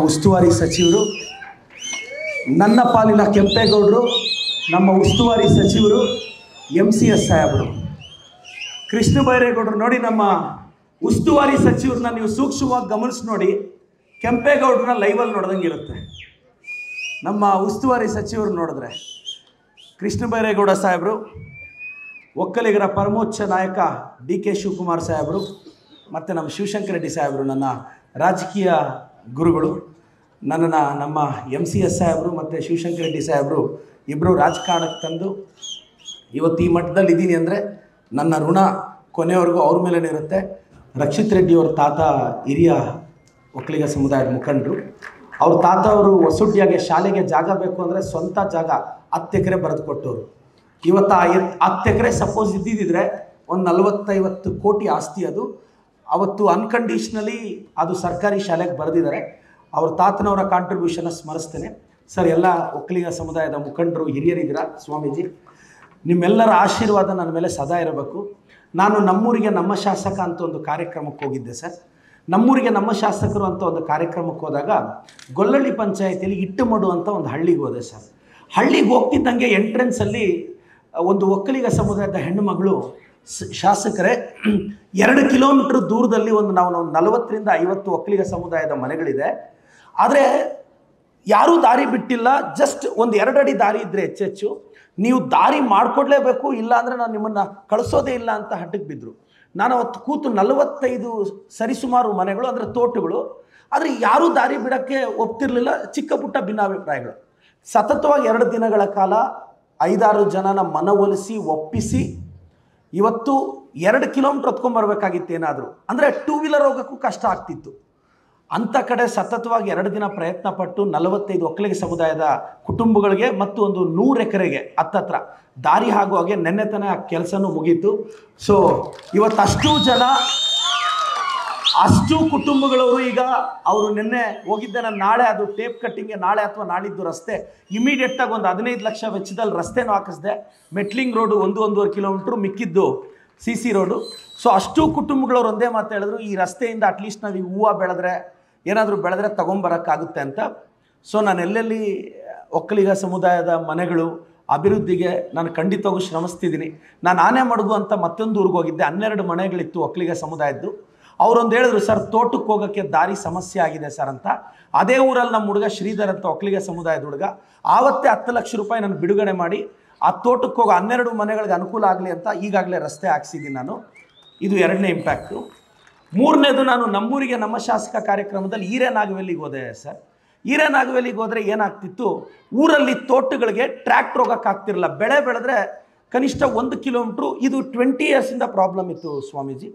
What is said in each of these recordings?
ಉಸ್ತುವಾರಿ ಸಚಿವರು, ನನ್ನ ಪಾಲಿನ ಕೆಂಪೇಗೌಡರು, ನಮ್ಮ ಉಸ್ತುವಾರಿ ಸಚಿವರು MCS ಸಾಹೇಬರು, ಕೃಷ್ಣ ಬೈರೇಗೌಡರು. ನೋಡಿ, ನಮ್ಮ ಉಸ್ತುವಾರಿ ಸಚಿವರನ್ನ ನೀವು ಸೂಕ್ಷ್ಮವಾಗಿ ಗಮನಿಸಿ ನೋಡಿ, ಕೆಂಪೇಗೌಡರನ್ನ ಲೈವಲ್ಲಿ ನೋಡ್ದಂಗೆ ಇರುತ್ತೆ. ನಮ್ಮ ಉಸ್ತುವಾರಿ ಸಚಿವರು ನೋಡಿದ್ರೆ ಕೃಷ್ಣ ಬೈರೇಗೌಡ ಸಾಹೇಬರು, ಒಕ್ಕಲಿಗರ ಪರಮೋಚ್ಚ ನಾಯಕ DK ಶಿವಕುಮಾರ್ ಸಾಹೇಬರು, ಮತ್ತು ನಮ್ಮ ಶಿವಶಂಕರ ರೆಡ್ಡಿ ಸಾಹೇಬರು ನನ್ನ ರಾಜಕೀಯ ಗುರುಗಳು. ನನ್ನನ್ನು ನಮ್ಮ MCS ಸಾಹೇಬರು ಮತ್ತು ಶಿವಶಂಕರ ರೆಡ್ಡಿ ಸಾಹೇಬರು ಇಬ್ಬರು ರಾಜಕಾರಣಕ್ಕೆ ತಂದು ಇವತ್ತು ಈ ಮಟ್ಟದಲ್ಲಿ ಇದ್ದೀನಿ ಅಂದರೆ ನನ್ನ ಋಣ ಕೊನೆಯವರೆಗೂ ಅವ್ರ ಮೇಲೇ ಇರುತ್ತೆ. ರಕ್ಷಿತ್ ರೆಡ್ಡಿಯವ್ರ ತಾತ ಹಿರಿಯ ಒಕ್ಕಲಿಗ ಸಮುದಾಯದ ಮುಖಂಡರು. ಅವ್ರ ತಾತ ಅವರು ಹೊಸಡ್ಯಾಗೆ ಶಾಲೆಗೆ ಜಾಗ ಬೇಕು ಅಂದರೆ ಸ್ವಂತ ಜಾಗ 10 ಎಕರೆ ಬರೆದು ಕೊಟ್ಟವರು. ಇವತ್ತು ಆ 10 ಎಕರೆ ಸಪೋಸ್ ಇದ್ದಿದ್ದರೆ ಒಂದು 40-50 ಕೋಟಿ ಆಸ್ತಿ. ಅದು ಅವತ್ತು ಅನ್ಕಂಡೀಷ್ನಲಿ ಅದು ಸರ್ಕಾರಿ ಶಾಲೆಗೆ ಬರೆದಿದ್ದಾರೆ. ಅವ್ರ ತಾತನವರ ಕಾಂಟ್ರಿಬ್ಯೂಷನ್ನ ಸ್ಮರಿಸ್ತೇನೆ. ಸರ್, ಎಲ್ಲ ಒಕ್ಕಲಿಗ ಸಮುದಾಯದ ಮುಖಂಡರು ಹಿರಿಯರಿದ್ದೀರ, ಸ್ವಾಮೀಜಿ, ನಿಮ್ಮೆಲ್ಲರ ಆಶೀರ್ವಾದ ನನ್ನ ಮೇಲೆ ಸದಾ ಇರಬೇಕು. ನಾನು ನಮ್ಮೂರಿಗೆ ನಮ್ಮ ಶಾಸಕ ಅಂತ ಒಂದು ಕಾರ್ಯಕ್ರಮಕ್ಕೆ ಹೋಗಿದ್ದೆ ಸರ್. ನಮ್ಮೂರಿಗೆ ನಮ್ಮ ಶಾಸಕರು ಅಂತ ಒಂದು ಕಾರ್ಯಕ್ರಮಕ್ಕೆ ಹೋದಾಗ ಗೊಲ್ಲಳ್ಳಿ ಪಂಚಾಯತಿಯಲ್ಲಿ ಇಟ್ಟುಮಡು ಅಂತ ಒಂದು ಹಳ್ಳಿಗೆ ಹೋದೆ ಸರ್. ಹಳ್ಳಿಗೆ ಹೋಗ್ತಿದ್ದಂಗೆ ಎಂಟ್ರೆನ್ಸಲ್ಲಿ ಒಂದು ಒಕ್ಕಲಿಗ ಸಮುದಾಯದ ಹೆಣ್ಣುಮಗಳು, ಶಾಸಕರೇ 2 ಕಿಲೋಮೀಟ್ರ್ ದೂರದಲ್ಲಿ ನಾವು 40-50 ಒಕ್ಕಲಿಗ ಸಮುದಾಯದ ಮನೆಗಳಿದೆ, ಆದರೆ ಯಾರೂ ದಾರಿ ಬಿಟ್ಟಿಲ್ಲ. ಜಸ್ಟ್ ಒಂದು 2 ಅಡಿ ದಾರಿ ಇದ್ದರೆ ಹೆಚ್ಚೆಚ್ಚು, ನೀವು ದಾರಿ ಮಾಡಿಕೊಡ್ಲೇಬೇಕು, ಇಲ್ಲ ಅಂದರೆ ನಾನು ನಿಮ್ಮನ್ನು ಕಳಿಸೋದೇ ಇಲ್ಲ ಅಂತ ಹಠಕ್ಕೆ ಬಿದ್ದರು. ನಾನು ಅವತ್ತು ಕೂತು 45 ಸರಿಸುಮಾರು ಮನೆಗಳು, ಅಂದರೆ ತೋಟಗಳು, ಆದರೆ ಯಾರೂ ದಾರಿ ಬಿಡೋಕ್ಕೆ ಒಪ್ತಿರಲಿಲ್ಲ. ಚಿಕ್ಕ ಪುಟ್ಟ ಭಿನ್ನಾಭಿಪ್ರಾಯಗಳು. ಸತತವಾಗಿ 2 ದಿನಗಳ ಕಾಲ 5-6 ಜನನ ಮನವೊಲಿಸಿ ಒಪ್ಪಿಸಿ ಇವತ್ತು 2 ಕಿಲೋಮೀಟ್ರ್ ಹೊತ್ಕೊಂಡ್ಬರ್ಬೇಕಾಗಿತ್ತು ಏನಾದರೂ, ಅಂದರೆ 2 ವೀಲರ್ ಹೋಗೋಕ್ಕೂ ಕಷ್ಟ ಆಗ್ತಿತ್ತು. ಅಂಥ ಕಡೆ ಸತತವಾಗಿ 2 ದಿನ ಪ್ರಯತ್ನ ಪಟ್ಟು 45 ಒಕ್ಕಲಿಗ ಸಮುದಾಯದ ಕುಟುಂಬಗಳಿಗೆ ಮತ್ತು ಒಂದು 100 ಎಕರೆಗೆ ಹತ್ತತ್ರ ದಾರಿ ಆಗುವಾಗೆ ನೆನ್ನೆ ತಾನೇ ಆ ಕೆಲಸನೂ ಮುಗೀತು. ಸೊ ಇವತ್ತು ಅಷ್ಟು ಕುಟುಂಬಗಳವರು ಈಗ ಅವರು ನಿನ್ನೆ ಹೋಗಿದ್ದೆ. ನಾನು ನಾಳೆ ಅದು ಟೇಪ್ ಕಟ್ಟಿಂಗ್ಗೆ ನಾಳೆ ಅಥವಾ ನಾಳಿದ್ದು ರಸ್ತೆ ಇಮಿಡಿಯೇಟಾಗಿ ಒಂದು 15 ಲಕ್ಷ ವೆಚ್ಚದಲ್ಲಿ ರಸ್ತೆನೂ ಹಾಕಿಸ್ದೆ. ಮೆಟ್ಲಿಂಗ್ ರೋಡು 1-1.5 ಕಿಲೋಮೀಟ್ರು, ಮಿಕ್ಕಿದ್ದು CC ರೋಡು. ಸೊ ಅಷ್ಟು ಕುಟುಂಬಗಳವ್ರು ಒಂದೇ ಮಾತು ಹೇಳಿದ್ರು, ಈ ರಸ್ತೆಯಿಂದ ಅಟ್ಲೀಸ್ಟ್ ನಾವು ಈ ಹೂವು ಬೆಳೆದ್ರೆ ಏನಾದರೂ ಬೆಳೆದ್ರೆ ತೊಗೊಂಬರೋಕ್ಕಾಗುತ್ತೆ ಅಂತ. ಸೊ ನಾನು ಎಲ್ಲೆಲ್ಲಿ ಒಕ್ಕಲಿಗ ಸಮುದಾಯದ ಮನೆಗಳು ಅಭಿವೃದ್ಧಿಗೆ ನಾನು ಖಂಡಿತವಾಗೂ ಶ್ರಮಿಸ್ತಿದ್ದೀನಿ. ನಾನು ಆನೆಮಡುಗು ಅಂತ ಮತ್ತೊಂದು ಊರಿಗೆ ಹೋಗಿದ್ದೆ. 12 ಮನೆಗಳಿತ್ತು ಒಕ್ಕಲಿಗ ಸಮುದಾಯದ್ದು. ಅವರೊಂದು ಹೇಳಿದ್ರು, ಸರ್ ತೋಟಕ್ಕೆ ಹೋಗೋಕ್ಕೆ ದಾರಿ ಸಮಸ್ಯೆ ಆಗಿದೆ ಸರ್ ಅಂತ. ಅದೇ ಊರಲ್ಲಿ ನಮ್ಮ ಹುಡುಗ ಶ್ರೀಧರ್ ಅಂತ ಒಕ್ಕಲಿಗ ಸಮುದಾಯದ ಹುಡುಗ ಆವತ್ತೇ 10 ಲಕ್ಷ ರೂಪಾಯಿ ನಾನು ಬಿಡುಗಡೆ ಮಾಡಿ ಆ ತೋಟಕ್ಕೆ ಹೋಗೋ 12 ಮನೆಗಳಿಗೆ ಅನುಕೂಲ ಆಗಲಿ ಅಂತ ಈಗಾಗಲೇ ರಸ್ತೆ ಹಾಕ್ಸಿದ್ದೀನಿ ನಾನು. ಇದು 2ನೇ ಇಂಪ್ಯಾಕ್ಟು. 3ನೇದು, ನಾನು ನಮ್ಮೂರಿಗೆ ನಮ್ಮ ಶಾಸಕ ಕಾರ್ಯಕ್ರಮದಲ್ಲಿ ಹಿರೇನಾಗವೆಲ್ಲಿಗೆ ಹೋದೆ ಸರ್. ಹಿರೇನಾಗವೆಲ್ಲಿಗೆ ಹೋದರೆ ಏನಾಗ್ತಿತ್ತು, ಊರಲ್ಲಿ ತೋಟಗಳಿಗೆ ಟ್ರ್ಯಾಕ್ಟರ್ ಹೋಗೋಕ್ಕಾಗ್ತಿರಲಿಲ್ಲ. ಬೆಳೆ ಬೆಳೆದ್ರೆ ಕನಿಷ್ಠ 1 ಕಿಲೋಮೀಟ್ರು. ಇದು 20 ಇಯರ್ಸಿಂದ ಪ್ರಾಬ್ಲಮ್ ಇತ್ತು ಸ್ವಾಮೀಜಿ.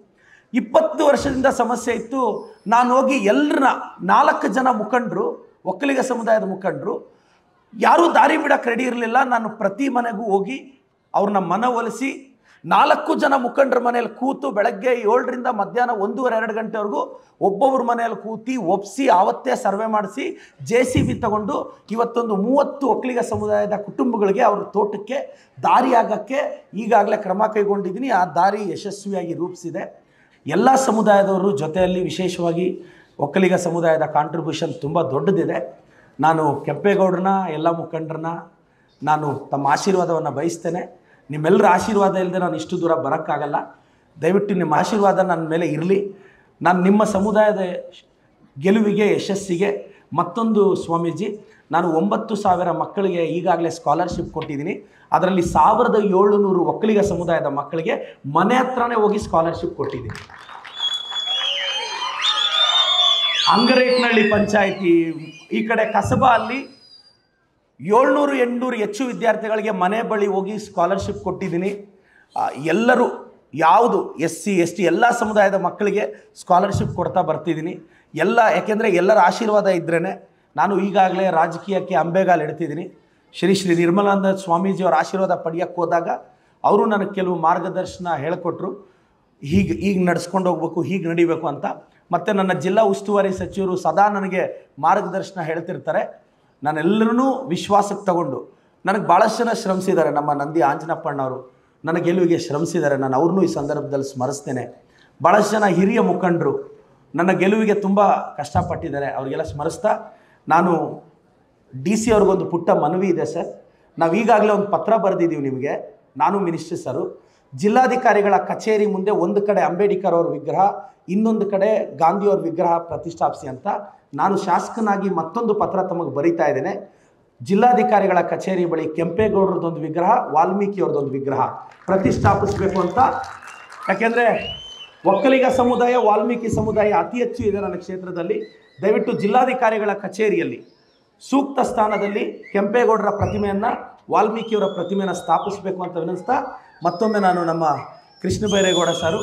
20 ವರ್ಷದಿಂದ ಸಮಸ್ಯೆ ಇತ್ತು. ನಾನು ಹೋಗಿ 4 ಜನ ಮುಖಂಡರು, ಒಕ್ಕಲಿಗ ಸಮುದಾಯದ ಮುಖಂಡರು, ಯಾರೂ ದಾರಿ ಬಿಡೋಕ್ಕೆ ರೆಡಿ ಇರಲಿಲ್ಲ. ನಾನು ಪ್ರತಿ ಮನೆಗೂ ಹೋಗಿ ಅವ್ರನ್ನ ಮನವೊಲಿಸಿ 4 ಜನ ಮುಖಂಡರ ಮನೆಯಲ್ಲಿ ಕೂತು ಬೆಳಗ್ಗೆ 7ರಿಂದ ಮಧ್ಯಾಹ್ನ 1:30-2 ಗಂಟೆವರೆಗೂ ಒಬ್ಬೊಬ್ಬರ ಮನೆಯಲ್ಲಿ ಕೂತಿ ಒಪ್ಪಿಸಿ ಆವತ್ತೇ ಸರ್ವೆ ಮಾಡಿಸಿ JCB ತಗೊಂಡು ಇವತ್ತೊಂದು 30 ಒಕ್ಕಲಿಗ ಸಮುದಾಯದ ಕುಟುಂಬಗಳಿಗೆ ಅವ್ರ ತೋಟಕ್ಕೆ ದಾರಿ ಆಗೋಕ್ಕೆ ಈಗಾಗಲೇ ಕ್ರಮ ಕೈಗೊಂಡಿದ್ದೀನಿ. ಆ ದಾರಿ ಯಶಸ್ವಿಯಾಗಿ ರೂಪಿಸಿದೆ. ಎಲ್ಲ ಸಮುದಾಯದವರು ಜೊತೆಯಲ್ಲಿ, ವಿಶೇಷವಾಗಿ ಒಕ್ಕಲಿಗ ಸಮುದಾಯದ ಕಾಂಟ್ರಿಬ್ಯೂಷನ್ ತುಂಬ ದೊಡ್ಡದಿದೆ. ನಾನು ಕೆಂಪೇಗೌಡರನ್ನ, ಎಲ್ಲ ಮುಖಂಡರನ್ನ ನಾನು ತಮ್ಮ ಆಶೀರ್ವಾದವನ್ನು ಬಯಸ್ತೇನೆ. ನಿಮ್ಮೆಲ್ಲರ ಆಶೀರ್ವಾದ ಇಲ್ಲದೆ ನಾನು ಇಷ್ಟು ದೂರ ಬರೋಕ್ಕಾಗಲ್ಲ. ದಯವಿಟ್ಟು ನಿಮ್ಮ ಆಶೀರ್ವಾದ ನನ್ನ ಮೇಲೆ ಇರಲಿ. ನಾನು ನಿಮ್ಮ ಸಮುದಾಯದ ಗೆಲುವಿಗೆ, ಯಶಸ್ಸಿಗೆ ಮತ್ತೊಂದು ಸ್ವಾಮೀಜಿ, ನಾನು 9,000 ಮಕ್ಕಳಿಗೆ ಈಗಾಗಲೇ ಸ್ಕಾಲರ್ಶಿಪ್ ಕೊಟ್ಟಿದ್ದೀನಿ. ಅದರಲ್ಲಿ 1,700 ಒಕ್ಕಲಿಗ ಸಮುದಾಯದ ಮಕ್ಕಳಿಗೆ ಮನೆ ಹತ್ರನೇ ಹೋಗಿ ಸ್ಕಾಲರ್ಶಿಪ್ ಕೊಟ್ಟಿದ್ದೀನಿ. ಅಂಗರೇಟ್ನಹಳ್ಳಿ ಪಂಚಾಯಿತಿ, ಈ ಕಡೆ ಕಸಬಾ ಅಲ್ಲಿ 700-800 ಹೆಚ್ಚು ವಿದ್ಯಾರ್ಥಿಗಳಿಗೆ ಮನೆ ಬಳಿ ಹೋಗಿ ಸ್ಕಾಲರ್ಶಿಪ್ ಕೊಟ್ಟಿದ್ದೀನಿ. ಎಲ್ಲರೂ ಯಾವುದು SC ST ಎಲ್ಲ ಸಮುದಾಯದ ಮಕ್ಕಳಿಗೆ ಸ್ಕಾಲರ್ಶಿಪ್ ಕೊಡ್ತಾ ಬರ್ತಿದ್ದೀನಿ. ಯಾಕೆಂದರೆ ಎಲ್ಲರ ಆಶೀರ್ವಾದ ಇದ್ರೇ ನಾನು ಈಗಾಗಲೇ ರಾಜಕೀಯಕ್ಕೆ ಅಂಬೆಗಾಲು ಇಡ್ತಿದ್ದೀನಿ. ಶ್ರೀ ನಿರ್ಮಲಾನಂದ ಸ್ವಾಮೀಜಿಯವರ ಆಶೀರ್ವಾದ ಪಡೆಯೋಕ್ಕೆ ಹೋದಾಗ ಅವರು ನನಗೆ ಕೆಲವು ಮಾರ್ಗದರ್ಶನ ಹೇಳಿಕೊಟ್ರು. ಹೀಗೆ ನಡೆಸ್ಕೊಂಡು ಹೋಗ್ಬೇಕು, ಹೀಗೆ ನಡಿಬೇಕು ಅಂತ. ಮತ್ತು ನನ್ನ ಜಿಲ್ಲಾ ಉಸ್ತುವಾರಿ ಸಚಿವರು ಸದಾ ನನಗೆ ಮಾರ್ಗದರ್ಶನ ಹೇಳ್ತಿರ್ತಾರೆ. ನಾನೆಲ್ಲರೂ ವಿಶ್ವಾಸಕ್ಕೆ ತಗೊಂಡು, ನನಗೆ ಭಾಳಷ್ಟು ಜನ ಶ್ರಮಿಸಿದ್ದಾರೆ. ನಮ್ಮ ನಂದಿ ಆಂಜನಪ್ಪಣ್ಣವರು ನನ್ನ ಗೆಲುವಿಗೆ ಶ್ರಮಿಸಿದ್ದಾರೆ. ನಾನು ಅವ್ರನ್ನೂ ಈ ಸಂದರ್ಭದಲ್ಲಿ ಸ್ಮರಿಸ್ತೇನೆ. ಭಾಳಷ್ಟು ಜನ ಹಿರಿಯ ಮುಖಂಡರು ನನ್ನ ಗೆಲುವಿಗೆ ತುಂಬ ಕಷ್ಟಪಟ್ಟಿದ್ದಾರೆ, ಅವರಿಗೆಲ್ಲ ಸ್ಮರಿಸ್ತಾ ನಾನು DC ಅವ್ರಿಗೊಂದು ಪುಟ್ಟ ಮನವಿ ಇದೆ ಸರ್. ನಾವು ಈಗಾಗಲೇ ಒಂದು ಪತ್ರ ಬರೆದಿದ್ದೀವಿ ನಿಮಗೆ, ನಾನು ಮಿನಿಸ್ಟ್ರಿ ಸರು. ಜಿಲ್ಲಾಧಿಕಾರಿಗಳ ಕಚೇರಿ ಮುಂದೆ ಒಂದು ಕಡೆ ಅಂಬೇಡ್ಕರ್ ಅವ್ರ ವಿಗ್ರಹ, ಇನ್ನೊಂದು ಕಡೆ ಗಾಂಧಿಯವ್ರ ವಿಗ್ರಹ ಪ್ರತಿಷ್ಠಾಪಿಸಿ ಅಂತ ನಾನು ಶಾಸಕನಾಗಿ ಮತ್ತೊಂದು ಪತ್ರ ತಮಗೆ ಬರೀತಾ ಇದ್ದೇನೆ. ಜಿಲ್ಲಾಧಿಕಾರಿಗಳ ಕಚೇರಿ ಬಳಿ ಕೆಂಪೇಗೌಡರದೊಂದು ವಿಗ್ರಹ, ವಾಲ್ಮೀಕಿಯವ್ರದ್ದೊಂದು ವಿಗ್ರಹ ಪ್ರತಿಷ್ಠಾಪಿಸಬೇಕು ಅಂತ. ಯಾಕೆಂದರೆ ಒಕ್ಕಲಿಗ ಸಮುದಾಯ, ವಾಲ್ಮೀಕಿ ಸಮುದಾಯ ಅತಿ ಹೆಚ್ಚು ಇದೆ ನನ್ನ ಕ್ಷೇತ್ರದಲ್ಲಿ. ದಯವಿಟ್ಟು ಜಿಲ್ಲಾಧಿಕಾರಿಗಳ ಕಚೇರಿಯಲ್ಲಿ ಸೂಕ್ತ ಸ್ಥಾನದಲ್ಲಿ ಕೆಂಪೇಗೌಡರ ಪ್ರತಿಮೆಯನ್ನು, ವಾಲ್ಮೀಕಿಯವರ ಪ್ರತಿಮೆಯನ್ನು ಸ್ಥಾಪಿಸಬೇಕು ಅಂತ ವಿನಿಸ್ತಾ, ಮತ್ತೊಮ್ಮೆ ನಾನು ನಮ್ಮ ಕೃಷ್ಣ ಬೈರೇಗೌಡ ಸರು,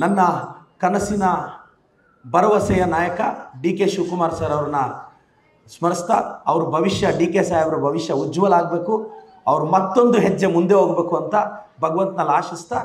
ನನ್ನ ಕನಸಿನ ಭರವಸೆಯ ನಾಯಕ DK ಶಿವಕುಮಾರ್ ಸರ್ ಅವ್ರನ್ನ ಸ್ಮರಿಸ್ತಾ, ಅವ್ರ ಭವಿಷ್ಯ, DK ಸಾಹೇಬ್ರ ಭವಿಷ್ಯ ಉಜ್ವಲ ಆಗಬೇಕು, ಅವ್ರು ಮತ್ತೊಂದು ಹೆಜ್ಜೆ ಮುಂದೆ ಹೋಗಬೇಕು ಅಂತ ಭಗವಂತನಲ್ಲಿ ಆಶಿಸ್ತಾ